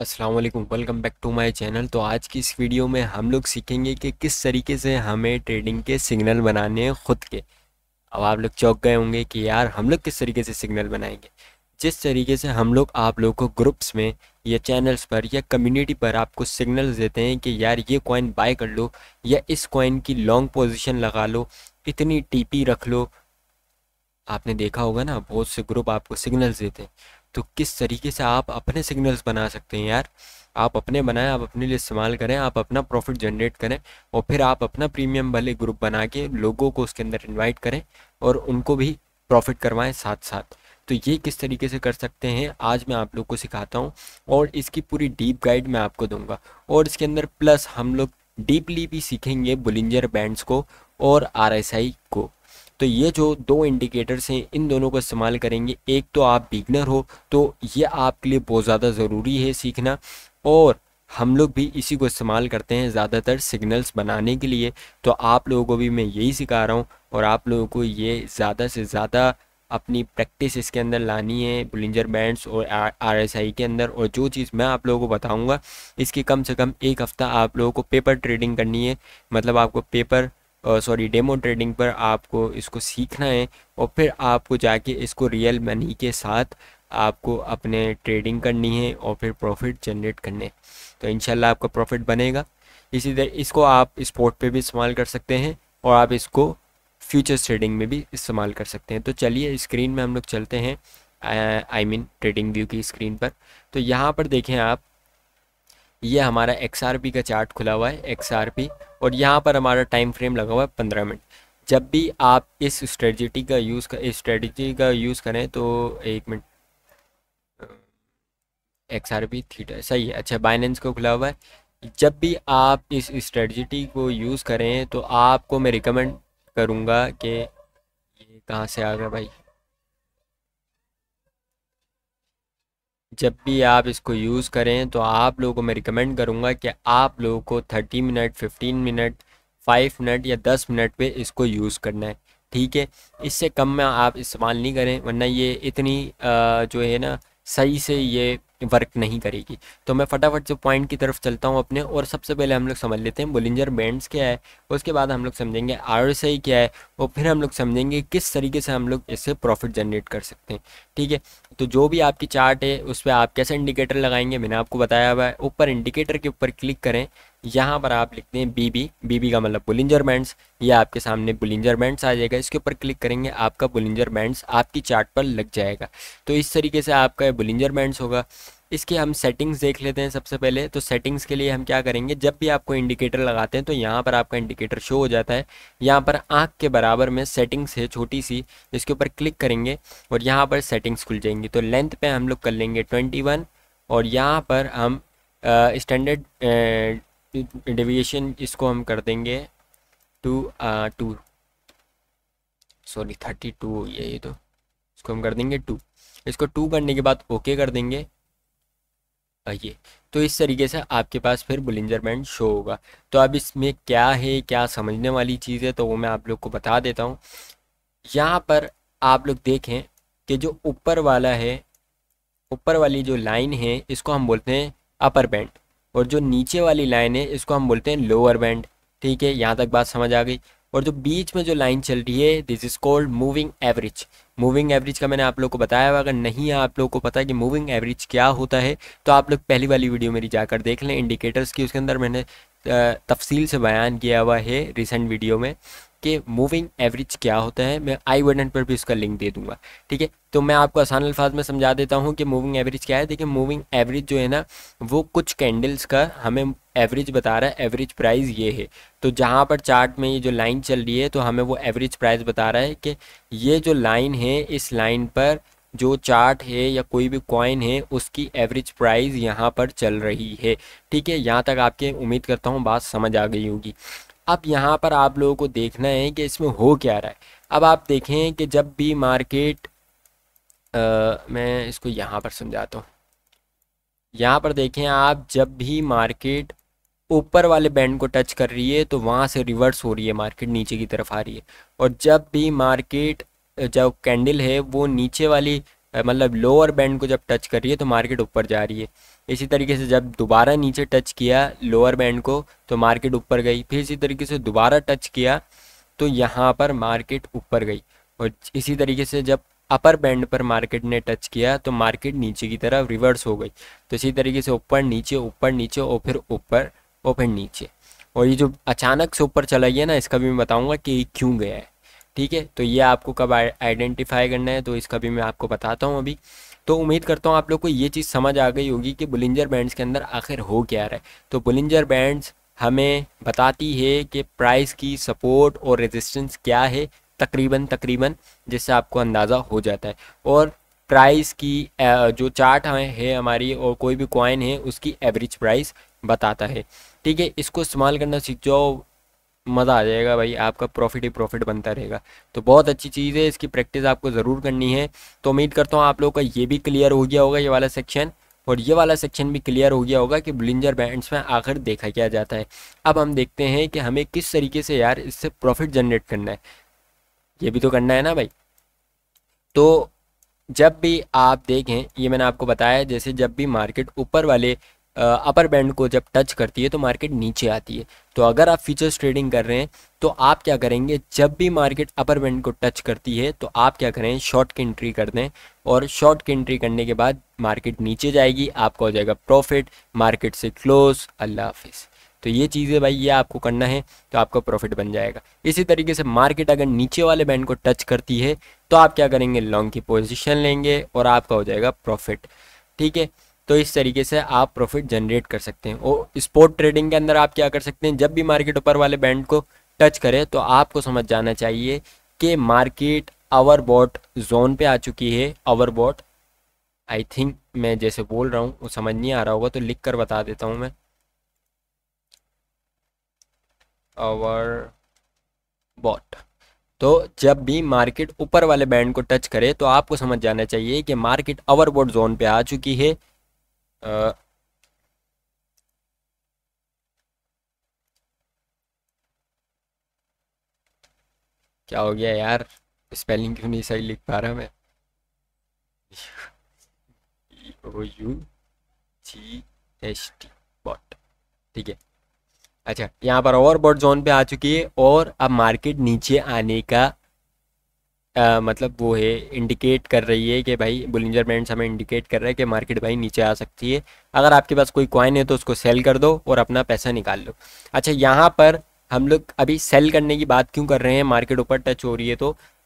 अस्सलाम वालेकुम, welcome back to my channel. तो आज की इस वीडियो में हम लोग सीखेंगे कि किस तरीके से हमें ट्रेडिंग के सिग्नल बनाने हैं खुद के। अब आप लोग चौंक गए होंगे कि यार हम लोग किस तरीके से सिग्नल बनाएंगे। जिस तरीके से हम लोग आप लोगों को ग्रुप्स में या चैनल्स पर या कम्युनिटी पर आपको सिग्नल्स देते हैं कि यार ये कॉइन बाय कर लो या इस कॉइन की लॉन्ग पोजीशन लगा लो, इतनी टीपी रख लो। आपने देखा होगा ना, बहुत से ग्रुप आपको सिग्नल्स देते हैं। तो किस तरीके से आप अपने सिग्नल्स बना सकते हैं यार। आप अपने बनाएं, आप अपने लिए इस्तेमाल करें, आप अपना प्रॉफिट जनरेट करें और फिर आप अपना प्रीमियम वाले ग्रुप बना के लोगों को उसके अंदर इनवाइट करें और उनको भी प्रॉफिट करवाएं साथ साथ। तो ये किस तरीके से कर सकते हैं आज मैं आप लोग को सिखाता हूँ और इसकी पूरी डीप गाइड मैं आपको दूंगा। और इसके अंदर प्लस हम लोग डीपली भी सीखेंगे बुलिंजर बैंड्स को और आरएसआई को। तो ये जो दो इंडिकेटर्स हैं इन दोनों को इस्तेमाल करेंगे। एक तो आप बिगनर हो तो ये आपके लिए बहुत ज़्यादा ज़रूरी है सीखना, और हम लोग भी इसी को इस्तेमाल करते हैं ज़्यादातर सिग्नल्स बनाने के लिए। तो आप लोगों को भी मैं यही सिखा रहा हूँ और आप लोगों को ये ज़्यादा से ज़्यादा अपनी प्रैक्टिस इसके अंदर लानी है बुलिंजर बैंड्स और आरएसआई के अंदर। और जो चीज़ मैं आप लोगों को बताऊंगा इसकी कम से कम एक हफ़्ता आप लोगों को पेपर ट्रेडिंग करनी है। मतलब आपको पेपर डेमो ट्रेडिंग पर आपको इसको सीखना है और फिर आपको जाके इसको रियल मनी के साथ आपको अपने ट्रेडिंग करनी है और फिर प्रॉफिट जनरेट करने हैं। तो इंशाल्लाह आपका प्रॉफिट बनेगा। इसी तरह इसको आप स्पॉट पे भी इस्तेमाल कर सकते हैं और आप इसको फ्यूचर्स ट्रेडिंग में भी इस्तेमाल कर सकते हैं। तो चलिए स्क्रीन में हम लोग चलते हैं, आई मीन ट्रेडिंग व्यू की स्क्रीन पर। तो यहाँ पर देखें आप, ये हमारा XRP का चार्ट खुला हुआ है XRP, और यहाँ पर हमारा टाइम फ्रेम लगा हुआ है 15 मिनट। जब भी आप इस स्ट्रेटजी का यूज़ करें तो एक मिनट, XRP थीटा सही है। अच्छा, बाइनेंस को खुला हुआ है। जब भी आप इस स्ट्रेटजी को यूज़ करें तो आपको मैं रिकमेंड करूँगा कि ये कहाँ से आ गया भाई। जब भी आप इसको यूज़ करें तो आप लोगों को मैं रिकमेंड करूँगा कि आप लोगों को 30 मिनट, 15 मिनट, 5 मिनट या 10 मिनट पे इसको यूज़ करना है। ठीक है, इससे कम में आप इस्तेमाल नहीं करें, वरना ये इतनी जो है ना सही से ये वर्क नहीं करेगी। तो मैं फटाफट से पॉइंट की तरफ चलता हूँ अपने, और सबसे पहले हम लोग समझ लेते हैं बुलिंजर बैंड्स क्या है। उसके बाद हम लोग समझेंगे आरएसआई क्या है और फिर हम लोग समझेंगे किस तरीके से हम लोग इससे प्रॉफिट जनरेट कर सकते हैं। ठीक है, तो जो भी आपकी चार्ट है उस पर आप कैसे इंडिकेटर लगाएंगे मैंने आपको बताया हुआ है। ऊपर इंडिकेटर के ऊपर क्लिक करें, यहाँ पर आप लिखते हैं बीबी का मतलब बुलिंजर बैंड्स। ये आपके सामने बुलिंजर बैंड्स आ जाएगा, इसके ऊपर क्लिक करेंगे आपका बुलिंजर बैंड्स आपकी चार्ट पर लग जाएगा। तो इस तरीके से आपका बुलिंजर बैंड्स होगा। इसके हम सेटिंग्स देख लेते हैं सबसे पहले। तो सेटिंग्स के लिए हम क्या करेंगे, जब भी आपको इंडिकेटर लगाते हैं तो यहाँ पर आपका इंडिकेटर शो हो जाता है। यहाँ पर आँख के बराबर में सेटिंग्स है छोटी सी, इसके ऊपर क्लिक करेंगे और यहाँ पर सेटिंग्स खुल जाएंगी। तो लेंथ पे हम लोग कर लेंगे 21, और यहाँ पर हम स्टैंडर्ड डेविएशन इसको हम कर देंगे टू सॉरी 32 ये तो इसको हम कर देंगे 2। इसको 2 करने के बाद ओके कर देंगे ये। तो इस तरीके से आपके पास फिर बुलिंजर बैंड शो होगा। तो अब इसमें क्या है, क्या समझने वाली चीज़ है, तो वो मैं आप लोग को बता देता हूँ। यहाँ पर आप लोग देखें कि जो ऊपर वाला है, ऊपर वाली जो लाइन है इसको हम बोलते हैं अपर बैंड, और जो नीचे वाली लाइन है इसको हम बोलते हैं लोअर बैंड। ठीक है, यहाँ तक बात समझ आ गई। और जो बीच में जो लाइन चल रही है this is called moving average. Moving average का मैंने आप लोग को बताया हुआ, अगर नहीं है आप लोग को पता है कि मूविंग एवरेज क्या होता है तो आप लोग पहली वाली वीडियो मेरी जाकर देख लें इंडिकेटर्स की। उसके अंदर मैंने तफसील से बयान किया हुआ है रिसेंट वीडियो में कि मूविंग एवरेज क्या होता है। मैं आई बटन पर भी उसका लिंक दे दूंगा। ठीक है, तो मैं आपको आसान अल्फाज में समझा देता हूँ कि मूविंग एवरेज क्या है। देखिए, मूविंग एवरेज जो है ना वो कुछ कैंडल्स का हमें एवरेज बता रहा है। एवरेज प्राइस ये है, तो जहाँ पर चार्ट में ये जो लाइन चल रही है तो हमें वो एवरेज प्राइस बता रहा है कि ये जो लाइन है इस लाइन पर जो चार्ट है या कोई भी कॉइन है उसकी एवरेज प्राइस यहाँ पर चल रही है। ठीक है, यहाँ तक आपके उम्मीद करता हूँ बात समझ आ गई होगी। अब यहाँ पर आप लोगों को देखना है कि इसमें हो क्या रहा है। अब आप देखें कि जब भी मार्केट मैं इसको यहाँ पर समझाता हूँ। यहाँ पर देखें आप, जब भी मार्केट ऊपर वाले बैंड को टच कर रही है तो वहाँ से रिवर्स हो रही है, मार्केट नीचे की तरफ आ रही है। और जब भी मार्केट जो कैंडल है वो नीचे वाली मतलब लोअर बैंड को जब टच कर रही है तो मार्केट ऊपर जा रही है। इसी तरीके से जब दोबारा नीचे टच किया लोअर बैंड को तो मार्केट ऊपर गई, फिर इसी तरीके से दोबारा टच किया तो यहाँ पर मार्केट ऊपर गई, और इसी तरीके से जब अपर बैंड पर मार्केट ने टच किया तो मार्केट नीचे की तरफ रिवर्स हो गई। तो इसी तरीके से ऊपर नीचे और फिर ऊपर और फिर नीचे। और ये जो अचानक से ऊपर चला गया ना, इसका भी मैं बताऊंगा कि ये क्यों गया है। ठीक है, तो ये आपको कब आइडेंटिफाई करना है तो इसका भी मैं आपको बताता हूँ अभी। तो उम्मीद करता हूँ आप लोग को ये चीज़ समझ आ गई होगी कि बुलिंजर बैंड्स के अंदर आखिर हो क्या रहा है। तो बुलिंजर बैंड्स हमें बताती है कि प्राइस की सपोर्ट और रेजिस्टेंस क्या है तकरीबन, जिससे आपको अंदाज़ा हो जाता है। और प्राइस की जो चार्ट है हमारी और कोई भी कॉइन है उसकी एवरेज प्राइस बताता है। ठीक है, इसको इस्तेमाल करना सीख जाओ, मज़ा आ जाएगा भाई, आपका प्रॉफिट ही प्रॉफिट बनता रहेगा। तो बहुत अच्छी चीज़ है, इसकी प्रैक्टिस आपको ज़रूर करनी है। तो उम्मीद करता हूँ आप लोग का ये भी क्लियर हो गया होगा ये वाला सेक्शन, और ये वाला सेक्शन भी क्लियर हो गया होगा कि बुलिंजर बैंड्स में आखिर देखा क्या जाता है। अब हम देखते हैं कि हमें किस तरीके से यार इससे प्रॉफिट जनरेट करना है, ये भी तो करना है ना भाई। तो जब भी आप देखें, ये मैंने आपको बताया, जैसे जब भी मार्केट ऊपर वाले अपर बैंड को जब टच करती है तो मार्केट नीचे आती है। तो अगर आप फ्यूचर्स ट्रेडिंग कर रहे हैं तो आप क्या करेंगे, जब भी मार्केट अपर बैंड को टच करती है तो आप क्या करें, शॉर्ट की एंट्री कर दें, और शॉर्ट की एंट्री करने के बाद मार्केट नीचे जाएगी, आपका हो जाएगा प्रॉफिट, मार्केट से क्लोज, अल्लाह हाफिज़। तो ये चीज़ें भाई ये आपको करना है तो आपका प्रॉफिट बन जाएगा। इसी तरीके से मार्केट अगर नीचे वाले बैंड को टच करती है तो आप क्या करेंगे, लॉन्ग की पोजीशन लेंगे और आपका हो जाएगा प्रॉफिट। ठीक है, तो इस तरीके से आप प्रॉफिट जनरेट कर सकते हैं। और स्पॉट ट्रेडिंग के अंदर आप क्या कर सकते हैं, जब भी मार्केट ऊपर वाले बैंड को टच करे तो आपको समझ जाना चाहिए कि मार्केट ओवरबॉट जोन पे आ चुकी है। ओवरबॉट, आई थिंक मैं जैसे बोल रहा हूँ वो समझ नहीं आ रहा होगा तो लिख कर बता देता हूँ मैं। ओवरबॉट, तो जब भी मार्केट ऊपर वाले बैंड को टच करे तो आपको समझ जाना चाहिए कि मार्केट ओवरबॉट जोन पे आ चुकी है। क्या हो गया यार, स्पेलिंग क्यों नहीं सही लिख पा रहा मैं। OUGHT बॉट, ठीक है। अच्छा, यहाँ पर ओवरबॉट जोन पे आ चुकी है और अब मार्केट नीचे आने का मतलब वो है, इंडिकेट कर रही है कि भाई बुलिंजर बैंड्स हमें इंडिकेट कर रहा है कि मार्केट भाई नीचे आ सकती है। अगर आपके पास कोई कॉइन है तो उसको सेल कर दो और अपना पैसा निकाल लो। अच्छा, यहाँ पर हम लोग अभी सेल करने की बात क्यों कर रहे हैं, मार्केट ऊपर टच हो रही है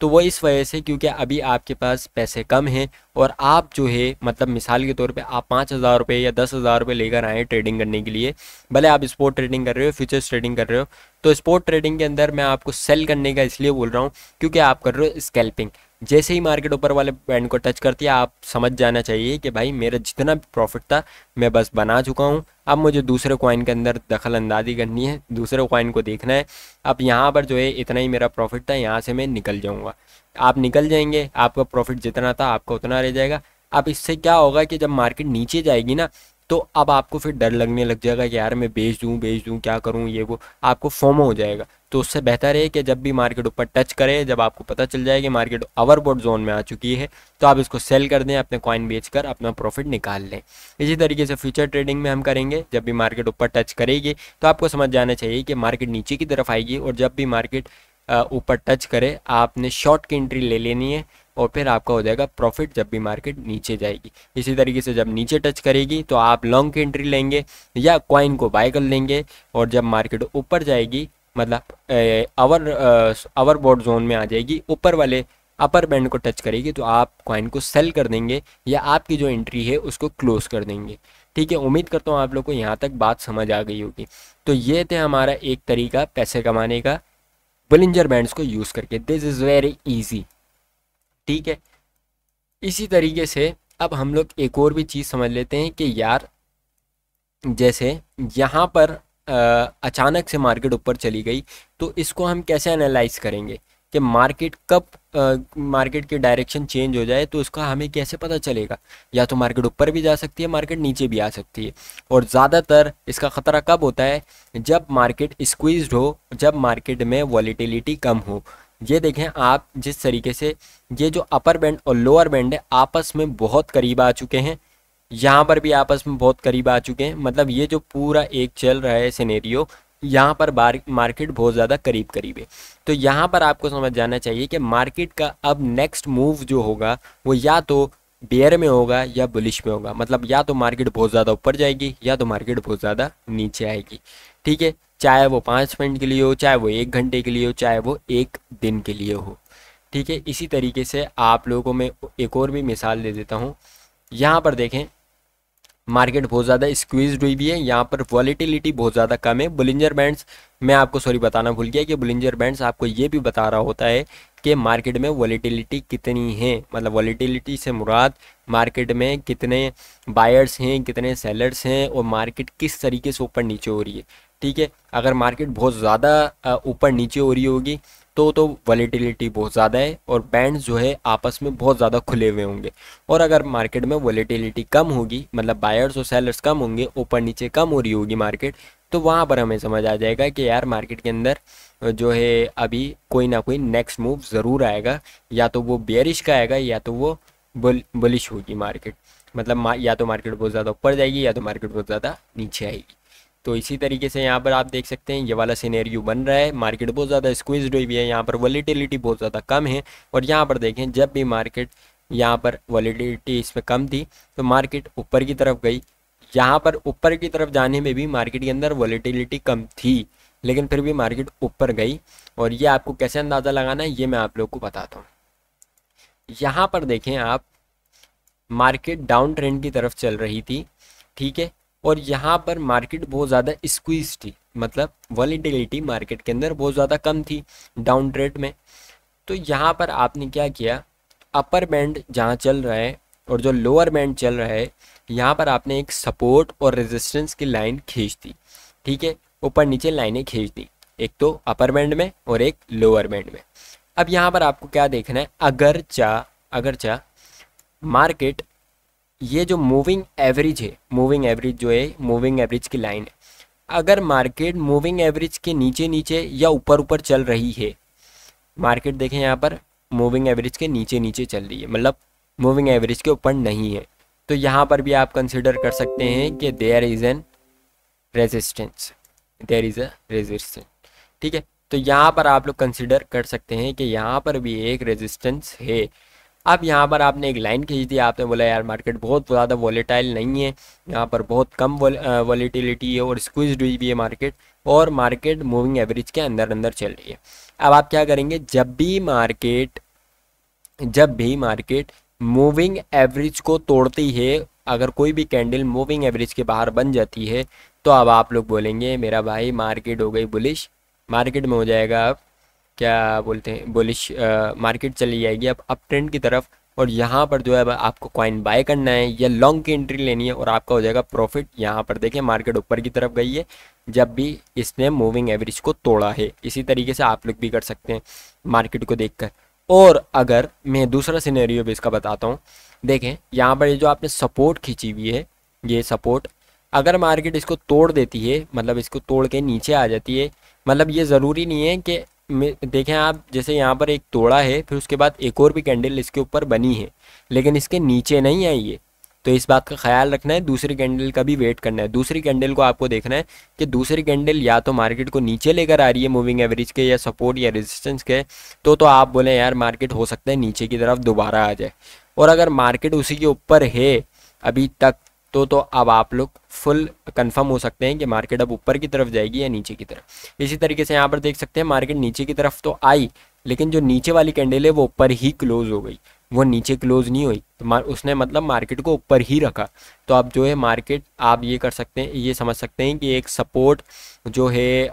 तो वो इस वजह से क्योंकि अभी आपके पास पैसे कम हैं और आप जो है मतलब मिसाल के तौर पे आप 5,000 रुपये या 10,000 रुपये लेकर आए ट्रेडिंग करने के लिए, भले आप स्पोर्ट ट्रेडिंग कर रहे हो, फ्यूचर्स ट्रेडिंग कर रहे हो। तो स्पोर्ट ट्रेडिंग के अंदर मैं आपको सेल करने का इसलिए बोल रहा हूँ क्योंकि आप कर रहे हो स्कैल्पिंग। जैसे ही मार्केट ऊपर वाले बैंड को टच करती है आप समझ जाना चाहिए कि भाई मेरा जितना भी प्रॉफिट था मैं बस बना चुका हूँ, अब मुझे दूसरे कॉइन के अंदर दखल अंदाजी करनी है, दूसरे कॉइन को देखना है। अब यहाँ पर जो है इतना ही मेरा प्रॉफिट था, यहाँ से मैं निकल जाऊँगा। आप निकल जाएंगे, आपका प्रॉफिट जितना था आपका उतना रह जाएगा। अब इससे क्या होगा कि जब मार्केट नीचे जाएगी ना तो अब आपको फिर डर लगने लग जाएगा कि यार मैं बेच दूँ क्या करूँ, ये वो आपको फोमो हो जाएगा। तो उससे बेहतर है कि जब भी मार्केट ऊपर टच करे, जब आपको पता चल जाए कि मार्केट ओवरबॉट जोन में आ चुकी है तो आप इसको सेल कर दें, अपने कॉइन बेचकर अपना प्रॉफिट निकाल लें। इसी तरीके से फ्यूचर ट्रेडिंग में हम करेंगे, जब भी मार्केट ऊपर टच करेगी तो आपको समझ जाना चाहिए कि मार्केट नीचे की तरफ आएगी और जब भी मार्केट ऊपर टच करे आपने शॉर्ट की एंट्री ले लेनी है और फिर आपका हो जाएगा प्रॉफिट जब भी मार्केट नीचे जाएगी। इसी तरीके से जब नीचे टच करेगी तो आप लॉन्ग की एंट्री लेंगे या कॉइन को बाय कर लेंगे, और जब मार्केट ऊपर जाएगी मतलब ओवरबॉट जोन में आ जाएगी, ऊपर वाले अपर बैंड को टच करेगी तो आप कॉइन को सेल कर देंगे या आपकी जो एंट्री है उसको क्लोज कर देंगे। ठीक है, उम्मीद करता हूँ आप लोग को यहाँ तक बात समझ आ गई होगी। तो ये थे हमारा एक तरीका पैसे कमाने का बुलिंजर बैंड्स को यूज़ करके, दिस इज़ वेरी इजी। ठीक है, इसी तरीके से अब हम लोग एक और भी चीज़ समझ लेते हैं कि यार जैसे यहाँ पर अचानक से मार्केट ऊपर चली गई तो इसको हम कैसे एनालाइज करेंगे कि मार्केट कब मार्केट की डायरेक्शन चेंज हो जाए तो उसका हमें कैसे पता चलेगा। या तो मार्केट ऊपर भी जा सकती है, मार्केट नीचे भी आ सकती है, और ज़्यादातर इसका ख़तरा कब होता है, जब मार्केट स्क्वीज्ड हो, जब मार्केट में वॉलीटिलिटी कम हो। ये देखें आप जिस तरीके से ये जो अपर बैंड और लोअर बैंड है आपस में बहुत करीब आ चुके हैं, यहाँ पर भी आपस में बहुत करीब आ चुके हैं। मतलब ये जो पूरा एक चल रहा है सिनेरियो, यहाँ पर मार्केट बहुत ज़्यादा करीब करीब है। तो यहाँ पर आपको समझ जाना चाहिए कि मार्केट का अब नेक्स्ट मूव जो होगा वो या तो बेयर में होगा या बुलिश में होगा। मतलब या तो मार्केट बहुत ज़्यादा ऊपर जाएगी या तो मार्केट बहुत ज़्यादा नीचे आएगी। ठीक है, चाहे वो 5 मिनट के लिए हो, चाहे वो 1 घंटे के लिए हो, चाहे वो 1 दिन के लिए हो। ठीक है, इसी तरीके से आप लोगों को मैं एक और भी मिसाल दे देता हूँ। यहाँ पर देखें मार्केट बहुत ज़्यादा स्क्वीज्ड हुई भी है, यहाँ पर वॉलेटिलिटी बहुत ज़्यादा कम है। बुलिंजर बैंड्स मैं आपको सॉरी बताना भूल गया कि बुलिंजर बैंड्स आपको ये भी बता रहा होता है कि मार्केट में वॉलेटिलिटी कितनी है। मतलब वॉलेटिलिटी से मुराद मार्केट में कितने बायर्स हैं, कितने सेलर्स हैं और मार्केट किस तरीके से ऊपर नीचे हो रही है। ठीक है, अगर मार्केट बहुत ज़्यादा ऊपर नीचे हो रही होगी तो वॉलेटिलिटी बहुत ज़्यादा है और बैंड्स जो है आपस में बहुत ज़्यादा खुले हुए होंगे। और अगर मार्केट में वॉलेटिलिटी कम होगी, मतलब बायर्स और सेलर्स कम होंगे, ऊपर नीचे कम हो रही होगी मार्केट, तो वहाँ पर हमें समझ आ जाएगा कि यार मार्केट के अंदर जो है अभी कोई ना कोई नेक्स्ट मूव ज़रूर आएगा। या तो वो बेयरिश का आएगा या तो वो बुलिश होगी मार्केट। मतलब या तो मार्केट बहुत ज़्यादा ऊपर जाएगी या तो मार्केट बहुत ज़्यादा नीचे आएगी। तो इसी तरीके से यहाँ पर आप देख सकते हैं ये वाला सिनेरियो बन रहा है। मार्केट बहुत ज़्यादा स्क्वीज्ड हुई है, यहाँ पर वॉलेटिलिटी बहुत ज़्यादा कम है। और यहाँ पर देखें जब भी मार्केट यहाँ पर वॉलेटिलिटी इसमें कम थी तो मार्केट ऊपर की तरफ गई। यहाँ पर ऊपर की तरफ जाने में भी मार्केट के अंदर वॉलेटिलिटी कम थी, लेकिन फिर भी मार्केट ऊपर गई। और ये आपको कैसे अंदाज़ा लगाना है ये मैं आप लोग को बताता हूँ। यहाँ पर देखें आप मार्केट डाउन ट्रेंड की तरफ चल रही थी। ठीक है, और यहाँ पर मार्केट बहुत ज़्यादा स्क्वीज थी, मतलब वॉलेटिलिटी मार्केट के अंदर बहुत ज़्यादा कम थी डाउन ट्रेंड में। तो यहाँ पर आपने क्या किया, अपर बैंड जहाँ चल रहा है और जो लोअर बैंड चल रहा है यहाँ पर आपने एक सपोर्ट और रेजिस्टेंस की लाइन खींच दी। ठीक है, ऊपर नीचे लाइनें खींच दी, एक तो अपर बैंड में और एक लोअर बैंड में। अब यहाँ पर आपको क्या देखना है, अगर मार्केट ये जो मूविंग एवरेज है, मूविंग एवरेज जो है मूविंग एवरेज की लाइन है, अगर मार्केट मूविंग एवरेज के नीचे नीचे या ऊपर ऊपर चल रही है, मार्केट देखें यहाँ पर मूविंग एवरेज के नीचे नीचे चल रही है, मतलब मूविंग एवरेज के ऊपर नहीं है, तो यहाँ पर भी आप कंसिडर कर सकते हैं कि देयर इज अ रेजिस्टेंस। ठीक है, तो यहाँ पर आप लोग कंसिडर कर सकते हैं कि यहाँ पर भी एक रेजिस्टेंस है। अब यहाँ पर आपने एक लाइन खींच दी, आपने बोला यार मार्केट बहुत ज़्यादा वॉलेटाइल नहीं है, यहाँ पर बहुत कम वॉलेटिलिटी है और स्क्वीज्ड हुई भी है मार्केट, और मार्केट मूविंग एवरेज के अंदर अंदर चल रही है। अब आप क्या करेंगे, जब भी मार्केट मूविंग एवरेज को तोड़ती है, अगर कोई भी कैंडल मूविंग एवरेज के बाहर बन जाती है, तो अब आप लोग बोलेंगे मेरा भाई मार्केट हो गई बुलिश, मार्केट में हो जाएगा अब क्या बोलते हैं बुलिश, मार्केट चली जाएगी अब अप ट्रेंड की तरफ। और यहाँ पर जो है आपको कॉइन बाय करना है या लॉन्ग की एंट्री लेनी है और आपका हो जाएगा प्रॉफिट। यहाँ पर देखें मार्केट ऊपर की तरफ गई है जब भी इसने मूविंग एवरेज को तोड़ा है। इसी तरीके से आप लोग भी कर सकते हैं मार्केट को देखकर। और अगर मैं दूसरा सिनेरियो भी इसका बताता हूँ, देखें यहाँ पर ये जो आपने सपोर्ट खींची हुई है, ये सपोर्ट अगर मार्केट इसको तोड़ देती है, मतलब इसको तोड़ के नीचे आ जाती है, मतलब ये ज़रूरी नहीं है कि देखें आप जैसे यहाँ पर एक तोड़ा है फिर उसके बाद एक और भी कैंडल इसके ऊपर बनी है लेकिन इसके नीचे नहीं आई है, तो इस बात का ख्याल रखना है, दूसरी कैंडल का भी वेट करना है। दूसरी कैंडल को आपको देखना है कि दूसरी कैंडल या तो मार्केट को नीचे लेकर आ रही है मूविंग एवरेज के या सपोर्ट या रेजिस्टेंस के, तो आप बोले यार मार्केट हो सकता है नीचे की तरफ दोबारा आ जाए। और अगर मार्केट उसी के ऊपर है अभी तक तो अब आप लोग फुल कंफर्म हो सकते हैं कि मार्केट अब ऊपर की तरफ जाएगी या नीचे की तरफ। इसी तरीके से यहाँ पर देख सकते हैं मार्केट नीचे की तरफ तो आई लेकिन जो नीचे वाली कैंडल है वो ऊपर ही क्लोज हो गई, वो नीचे क्लोज नहीं हुई, तो उसने मतलब मार्केट को ऊपर ही रखा। तो अब जो है मार्केट आप ये कर सकते हैं, ये समझ सकते हैं कि एक सपोर्ट जो है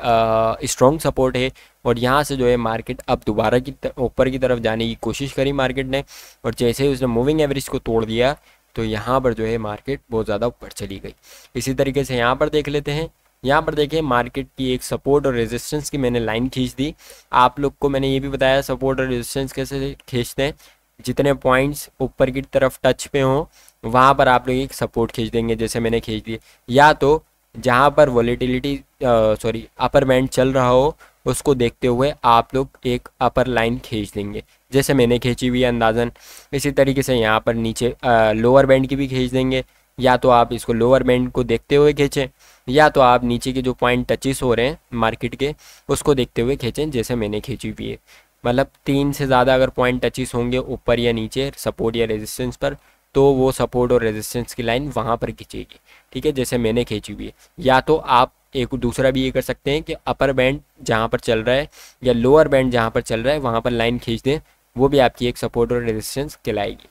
स्ट्रॉन्ग सपोर्ट है और यहाँ से जो है मार्केट अब दोबारा की ऊपर की तरफ जाने की कोशिश करी मार्केट ने, और जैसे ही उसने मूविंग एवरेज को तोड़ दिया तो यहाँ पर जो है मार्केट बहुत ज़्यादा ऊपर चली गई। इसी तरीके से यहाँ पर देख लेते हैं, यहाँ पर देखिए मार्केट की एक सपोर्ट और रेजिस्टेंस की मैंने लाइन खींच दी। आप लोग को मैंने ये भी बताया सपोर्ट और रेजिस्टेंस कैसे खींचते हैं, जितने पॉइंट्स ऊपर की तरफ टच पे हों वहाँ पर आप लोग एक सपोर्ट खींच देंगे, जैसे मैंने खींच दी। या तो जहाँ पर वॉलेटिलिटी अपर बैंड चल रहा हो उसको देखते हुए आप लोग एक अपर लाइन खींच देंगे, जैसे मैंने खींची हुई है अंदाज़न। इसी तरीके से यहाँ पर नीचे लोअर बैंड की भी खींच देंगे, या तो आप इसको लोअर बैंड को देखते हुए खींचें, या तो आप नीचे के जो पॉइंट टचेस हो रहे हैं मार्केट के उसको देखते हुए खींचें, जैसे मैंने खींची हुई है। मतलब 3 से ज़्यादा अगर पॉइंट टचेस होंगे ऊपर या नीचे सपोर्ट या रेजिस्टेंस पर, तो वो सपोर्ट और रेजिस्टेंस की लाइन वहाँ पर खींचेगी, ठीक है, जैसे मैंने खींची हुई है। या तो आप एक दूसरा भी ये कर सकते हैं कि अपर बैंड जहाँ पर चल रहा है या लोअर बैंड जहाँ पर चल रहा है वहाँ पर लाइन खींच दें, वो भी आपकी एक सपोर्ट और रेजिस्टेंस कहलाएगी।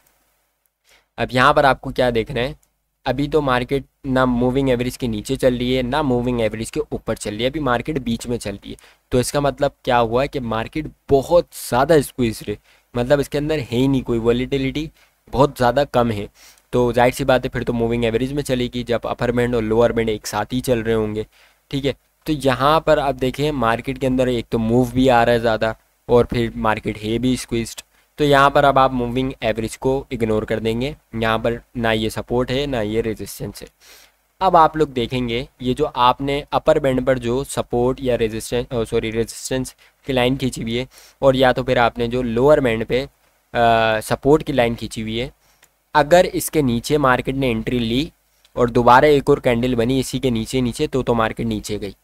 अब यहाँ पर आपको क्या देखना है, अभी तो मार्केट ना मूविंग एवरेज के नीचे चल रही है ना मूविंग एवरेज के ऊपर चल रही है, अभी मार्केट बीच में चल रही है। तो इसका मतलब क्या हुआ कि मार्केट बहुत ज़्यादा स्क्वीज है, मतलब इसके अंदर है ही नहीं कोई वॉलीटिलिटी, बहुत ज़्यादा कम है। तो जाहिर सी बात है फिर तो मूविंग एवरेज में चलेगी जब अपर बैंड और लोअर बैंड एक साथ ही चल रहे होंगे, ठीक है। तो यहाँ पर आप देखें मार्केट के अंदर एक तो मूव भी आ रहा है ज़्यादा, और फिर मार्केट है भी स्क्वीज्ड। तो यहाँ पर अब आप मूविंग एवरेज को इग्नोर कर देंगे, यहाँ पर ना ये सपोर्ट है ना ये रेजिस्टेंस है। अब आप लोग देखेंगे ये जो आपने अपर बैंड पर जो सपोर्ट या रेजिस्टेंस की लाइन खींची हुई है, और या तो फिर आपने जो लोअर बैंड पे सपोर्ट की लाइन खींची हुई है, अगर इसके नीचे मार्केट ने एंट्री ली और दोबारा एक और कैंडल बनी इसी के नीचे नीचे, तो मार्केट नीचे गई।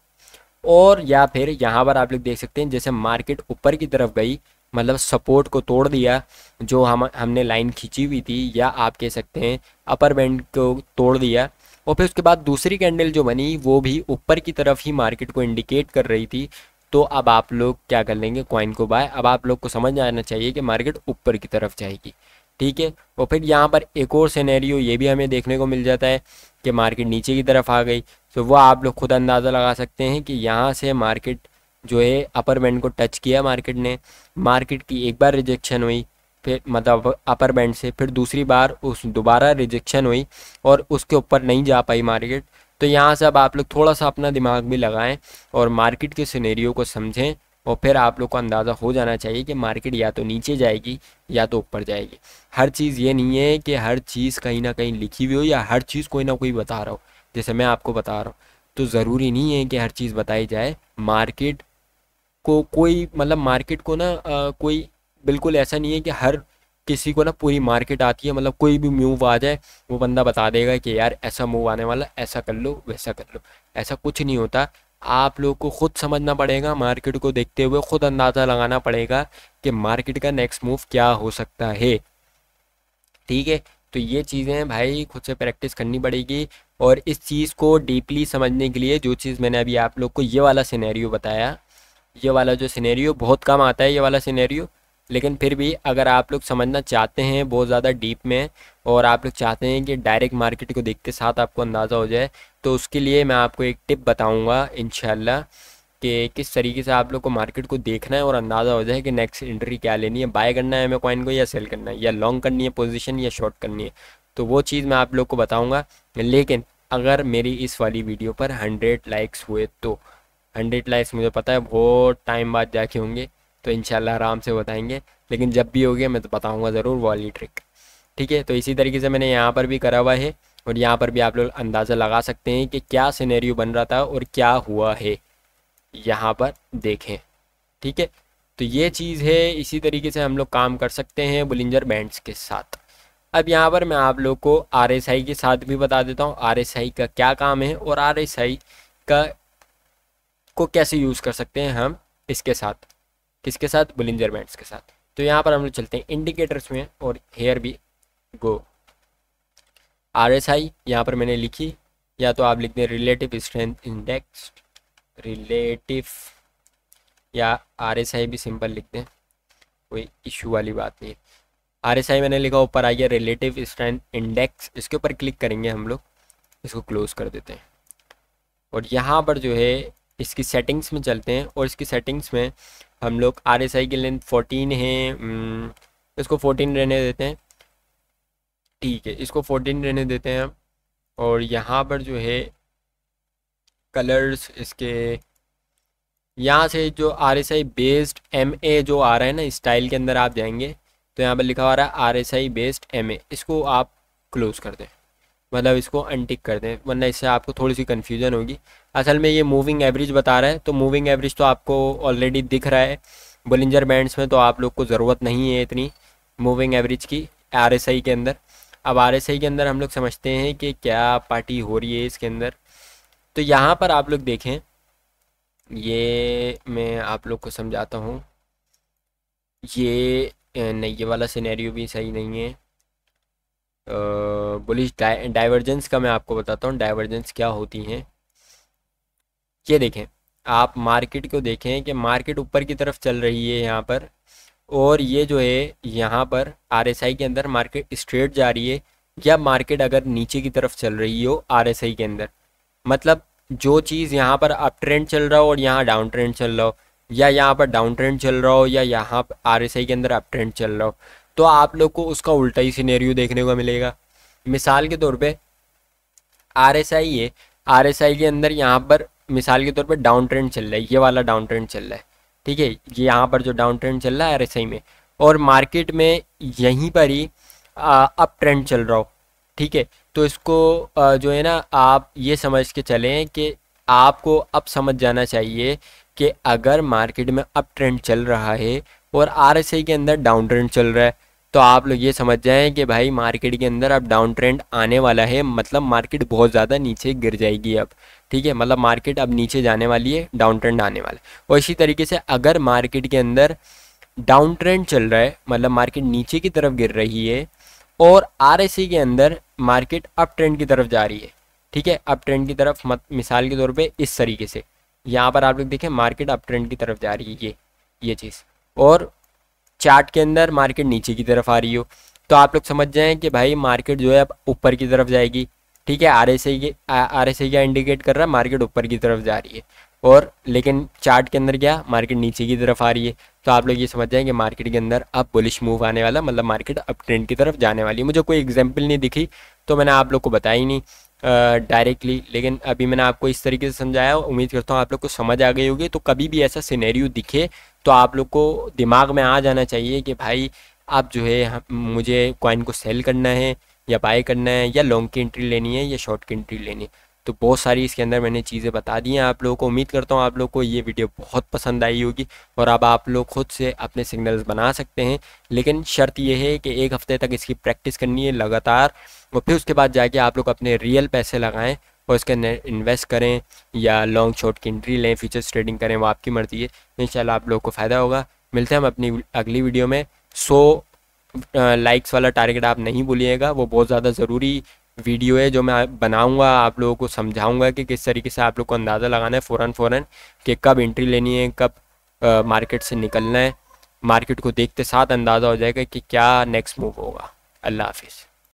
और या फिर यहाँ पर आप लोग देख सकते हैं जैसे मार्केट ऊपर की तरफ गई, मतलब सपोर्ट को तोड़ दिया जो हमने लाइन खींची हुई थी, या आप कह सकते हैं अपर बैंड को तोड़ दिया, और फिर उसके बाद दूसरी कैंडल जो बनी वो भी ऊपर की तरफ ही मार्केट को इंडिकेट कर रही थी। तो अब आप लोग क्या कर लेंगे, कॉइन को बाय। अब आप लोग को समझ आना चाहिए कि मार्केट ऊपर की तरफ जाएगी, ठीक है। और फिर यहाँ पर एक और सिनेरियो ये भी हमें देखने को मिल जाता है कि मार्केट नीचे की तरफ आ गई। तो वो आप लोग खुद अंदाज़ा लगा सकते हैं कि यहाँ से मार्केट जो है अपर बैंड को टच किया मार्केट ने, मार्केट की एक बार रिजेक्शन हुई, फिर मतलब अपर बैंड से फिर दूसरी बार उस दोबारा रिजेक्शन हुई और उसके ऊपर नहीं जा पाई मार्केट। तो यहाँ से अब आप लोग थोड़ा सा अपना दिमाग भी लगाएं और मार्केट के सिनेरियो को समझें, और फिर आप लोग को अंदाज़ा हो जाना चाहिए कि मार्केट या तो नीचे जाएगी या तो ऊपर जाएगी। हर चीज़ ये नहीं है कि हर चीज़ कहीं ना कहीं लिखी हुई हो या हर चीज़ कोई ना कोई बता रहा हो, जैसे मैं आपको बता रहा हूँ। तो ज़रूरी नहीं है कि हर चीज़ बताई जाए। मार्केट को कोई मतलब मार्केट को ना कोई बिल्कुल ऐसा नहीं है कि हर किसी को ना पूरी मार्केट आती है, मतलब कोई भी मूव आ जाए वो बंदा बता देगा कि यार ऐसा मूव आने वाला, ऐसा कर लो वैसा कर लो। ऐसा कुछ नहीं होता। आप लोग को खुद समझना पड़ेगा, मार्केट को देखते हुए खुद अंदाज़ा लगाना पड़ेगा कि मार्केट का नेक्स्ट मूव क्या हो सकता है, ठीक है। तो ये चीज़ें भाई खुद से प्रैक्टिस करनी पड़ेगी। और इस चीज़ को डीपली समझने के लिए जो चीज़ मैंने अभी आप लोग को ये वाला सिनेरियो बताया, ये वाला जो सिनेरियो बहुत कम आता है ये वाला सिनेरियो, लेकिन फिर भी अगर आप लोग समझना चाहते हैं बहुत ज़्यादा डीप में, और आप लोग चाहते हैं कि डायरेक्ट मार्केट को देखते साथ आपको अंदाज़ा हो जाए, तो उसके लिए मैं आपको एक टिप बताऊंगा इंशाल्लाह कि किस तरीके से आप लोग को मार्केट को देखना है और अंदाज़ा हो जाए कि नेक्स्ट एंट्री क्या लेनी है, बाय करना है हमें कॉइन को या सेल करना है, या लॉन्ग करनी है पोजीशन या शॉर्ट करनी है। तो वो चीज़ मैं आप लोग को बताऊँगा। लेकिन अगर मेरी इस वाली वीडियो पर 100 लाइक्स हुए, तो 100 लाइक्स मुझे पता है बहुत टाइम बाद जाके होंगे, तो इंशाल्लाह आराम से बताएंगे, लेकिन जब भी हो गया मैं तो बताऊंगा ज़रूर वाली ट्रिक, ठीक है। तो इसी तरीके से मैंने यहाँ पर भी करा हुआ है, और यहाँ पर भी आप लोग अंदाज़ा लगा सकते हैं कि क्या सिनेरियो बन रहा था और क्या हुआ है, यहाँ पर देखें, ठीक है। तो ये चीज़ है, इसी तरीके से हम लोग काम कर सकते हैं बुलिंजर बैंड्स के साथ। अब यहाँ पर मैं आप लोग को RSI के साथ भी बता देता हूँ RSI का क्या काम है, और RSI का को कैसे यूज़ कर सकते हैं हम इसके साथ, किसके साथ, बुलिंजर बैंड्स के साथ। तो यहाँ पर हम लोग चलते हैं इंडिकेटर्स में, और हेयर भी गो। RSI यहाँ पर मैंने लिखी, या तो आप लिख दें रिलेटिव स्ट्रेंथ इंडेक्स, रिलेटिव, या RSI भी सिंपल लिख दें, कोई इशू वाली बात नहीं है। RSI मैंने लिखा, ऊपर आ गया रिलेटिव स्ट्रेंथ इंडेक्स, इसके ऊपर क्लिक करेंगे हम लोग, इसको क्लोज कर देते हैं। और यहाँ पर जो है इसकी सेटिंग्स में चलते हैं, और इसकी सेटिंग्स में हम लोग RSI की लेंथ 14 है, इसको 14 रहने देते हैं, ठीक है, इसको 14 रहने देते हैं हम। और यहाँ पर जो है कलर्स इसके, यहाँ से जो RSI बेस्ड MA जो आ रहा है ना, स्टाइल के अंदर आप जाएंगे तो यहाँ पर लिखा हुआ रहा है RSI बेस्ड MA, इसको आप क्लोज कर दें, मतलब इसको अनटिक कर दें, वरना इससे आपको थोड़ी सी कन्फ्यूजन होगी। असल में ये मूविंग एवरेज बता रहा है, तो मूविंग एवरेज तो आपको ऑलरेडी दिख रहा है बोलिंजर बैंड्स में, तो आप लोग को ज़रूरत नहीं है इतनी मूविंग एवरेज की आरएसआई के अंदर। अब आरएसआई के अंदर हम लोग समझते हैं कि क्या पार्टी हो रही है इसके अंदर। तो यहाँ पर आप लोग देखें, ये मैं आप लोग को समझाता हूँ। ये नहीं, ये वाला सिनेरियो भी सही नहीं है। बुलिश डाइवर्जेंस का मैं आपको बताता हूँ, डाइवर्जेंस क्या होती हैं। ये देखें, आप मार्केट को देखें कि मार्केट ऊपर की तरफ चल रही है यहाँ पर, और ये जो है यहाँ पर आरएसआई के अंदर मार्केट स्ट्रेट जा रही है, या मार्केट अगर नीचे की तरफ चल रही हो आरएसआई के अंदर, मतलब जो चीज़ यहाँ पर अप ट्रेंड चल रहा हो और यहाँ डाउन ट्रेंड चल रहा हो, या यहाँ पर डाउन ट्रेंड चल रहा हो या यहाँ पर आरएसआई के अंदर अप ट्रेंड चल रहा हो, तो आप लोग को उसका उल्टा ही सिनेरियो देखने को मिलेगा। मिसाल के तौर पे आरएसआई है, आरएसआई के अंदर यहाँ पर मिसाल के तौर पे डाउन ट्रेंड चल रहा है, ये वाला डाउन ट्रेंड चल रहा है, ठीक है, ये यहाँ पर जो डाउन ट्रेंड चल रहा है आरएसआई में, और मार्केट में यहीं पर ही अप ट्रेंड चल रहा हो, ठीक है। तो इसको जो है ना, आप ये समझ के चलें कि आपको अब समझ जाना चाहिए कि अगर मार्केट में अप ट्रेंड चल रहा है और आरएसआई के अंदर डाउन ट्रेंड चल रहा है, तो आप लोग ये समझ जाएं कि भाई मार्केट के अंदर अब डाउन ट्रेंड आने वाला है, मतलब मार्केट बहुत ज़्यादा नीचे गिर जाएगी अब, ठीक है, मतलब मार्केट अब नीचे जाने वाली है, डाउन ट्रेंड आने वाला है। और इसी तरीके से अगर मार्केट के अंदर डाउन ट्रेंड चल रहा है, मतलब मार्केट नीचे की तरफ गिर रही है, और आरएसआई के अंदर मार्केट अप ट्रेंड की तरफ जा रही है, ठीक है, अप ट्रेंड की तरफ, मिसाल के तौर पे इस तरीके से यहाँ पर आप लोग देखें मार्केट अप ट्रेंड की तरफ जा रही है, ये चीज़, और चार्ट के अंदर मार्केट नीचे की तरफ आ रही हो, तो आप लोग समझ जाएं कि भाई मार्केट जो है अब ऊपर की तरफ जाएगी, ठीक है। आरएसआई क्या इंडिकेट कर रहा है, मार्केट ऊपर की तरफ जा रही है, और लेकिन चार्ट के अंदर क्या, मार्केट नीचे की तरफ आ रही है। तो आप लोग ये समझ जाएं कि मार्केट के अंदर अब बुलिश मूव आने वाला, मतलब मार्केट अप ट्रेंड की तरफ जाने वाली है। मुझे कोई एग्जाम्पल नहीं दिखी तो मैंने आप लोग को बताया ही नहीं डायरेक्टली, लेकिन अभी मैंने आपको इस तरीके से समझाया, उम्मीद करता हूँ आप लोग को समझ आ गई होगी। तो कभी भी ऐसा सिनेरियो दिखे तो आप लोग को दिमाग में आ जाना चाहिए कि भाई अब जो है मुझे कॉइन को सेल करना है या बाय करना है, या लॉन्ग की एंट्री लेनी है या शॉर्ट की एंट्री लेनी है। तो बहुत सारी इसके अंदर मैंने चीज़ें बता दी हैं आप लोगों को। उम्मीद करता हूँ आप लोग को ये वीडियो बहुत पसंद आई होगी, और अब आप लोग खुद से अपने सिग्नल्स बना सकते हैं, लेकिन शर्त ये है कि 1 हफ्ते तक इसकी प्रैक्टिस करनी है लगातार, और फिर उसके बाद जाके आप लोग अपने रियल पैसे लगाएं और इसके अंदर इन्वेस्ट करें, या लॉन्ग शॉर्ट की एंट्री लें, फ्यूचर्स ट्रेडिंग करें, वो आपकी मर्ज़ी है। इंशाल्लाह आप लोगों को फ़ायदा होगा। मिलते हैं हम अपनी अगली वीडियो में। 100 लाइक्स वाला टारगेट आप नहीं भूलिएगा, वो बहुत ज़्यादा ज़रूरी वीडियो है जो मैं बनाऊंगा, आप लोगों को समझाऊंगा कि किस तरीके से आप लोग को अंदाज़ा लगाना है फ़ौरन कि कब एंट्री लेनी है, कब मार्केट से निकलना है। मार्केट को देखते साथ अंदाज़ा हो जाएगा कि क्या नेक्स्ट मूव होगा। अल्लाह हाफिज़।